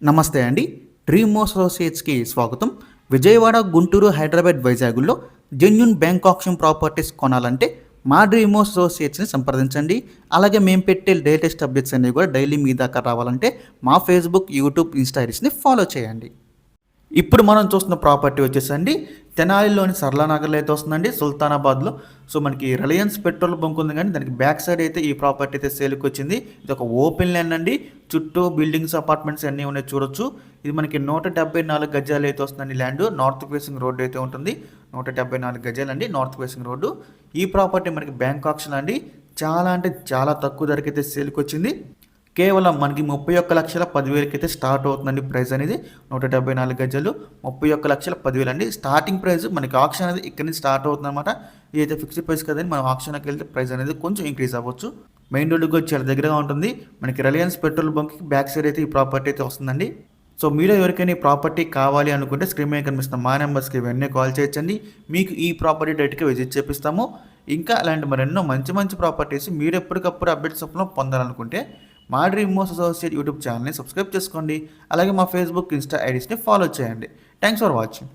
నమస్తే అండి. డ్రీమ్ అసోసియేట్స్కి స్వాగతం. విజయవాడ, గుంటూరు, హైదరాబాద్, వైజాగుల్లో జెన్యూన్ బ్యాంక్ ఆప్షన్ ప్రాపర్టీస్ కొనాలంటే మా డ్రీమ్ అసోసియేట్స్ని సంప్రదించండి. అలాగే మేము పెట్టే లేటెస్ట్ అప్డేట్స్ అన్నీ కూడా డైలీ మీ దాకా రావాలంటే మా ఫేస్బుక్, యూట్యూబ్, ఇన్స్టా ఐడీస్ని ఫాలో చేయండి. ఇప్పుడు మనం చూస్తున్న ప్రాపర్టీ వచ్చేసండి తెనాలిలోని సరళానగర్లో అయితే వస్తుందండి, సుల్తానాబాద్లో. సో మనకి రిలయన్స్ పెట్రోల్ బంక్ ఉంది, కానీ దానికి బ్యాక్ సైడ్ అయితే ఈ ప్రాపర్టీ అయితే సేల్కి వచ్చింది. ఇది ఒక ఓపెన్ ల్యాండ్ అండి, చుట్టూ బిల్డింగ్స్, అపార్ట్మెంట్స్ అన్నీ ఉన్నాయి చూడొచ్చు. ఇది మనకి 174 గజాలు అయితే వస్తుందండి ల్యాండ్. నార్త్ ఫేసింగ్ రోడ్డు అయితే ఉంటుంది. 174 గజాలు అండి నార్త్ ఫేసింగ్ రోడ్డు. ఈ ప్రాపర్టీ మనకి బ్యాంక్ ఆప్షన్ అండి. చాలా అంటే చాలా తక్కువ ధరకి అయితే సేల్కి వచ్చింది. కేవలం మనకి 31,10,000 అయితే స్టార్ట్ అవుతుందండి ప్రైస్ అనేది. 174 గజాలు 31,10,000 అండి స్టార్టింగ్ ప్రైస్. మనకి ఆప్షన్ అనేది ఇక్కడ నుంచి స్టార్ట్ అవుతుంది అనమాట. ఇదైతే ఫిక్స్డ్ ప్రైస్ కదండి, మనం ఆప్షన్కి వెళ్తే ప్రైస్ అనేది కొంచెం ఇంక్రీజ్ అవ్వచ్చు. మెయిన్ రోడ్డుకి వచ్చి చాలా దగ్గరగా ఉంటుంది. మనకి రిలయన్స్ పెట్రోల్ బంక్కి బ్యాక్ సైడ్ అయితే ఈ ప్రాపర్టీ అయితే వస్తుందండి. సో మీరు ఎవరికైనా ఈ ప్రాపర్టీ కావాలి అనుకుంటే స్క్రీన్ మీద కనిపిస్తున్న మా నెంబర్స్కి వెంటనే కాల్ చేయొచ్చండి. మీకు ఈ ప్రాపర్టీ డైరెక్ట్గా విజిట్ చేపిస్తాము. ఇంకా అలాంటి మరెన్నో మంచి మంచి ప్రాపర్టీస్ మీరు ఎప్పటికప్పుడు అప్డేట్స్ పొందాలనుకుంటే మా డ్రీమ్ అసోసియేట్ యూట్యూబ్ ఛానల్ని సబ్స్క్రైబ్ చేసుకోండి. అలాగే మా ఫేస్బుక్, ఇన్స్టా ఐడీస్ని ఫాలో చేయండి. Thanks for watching.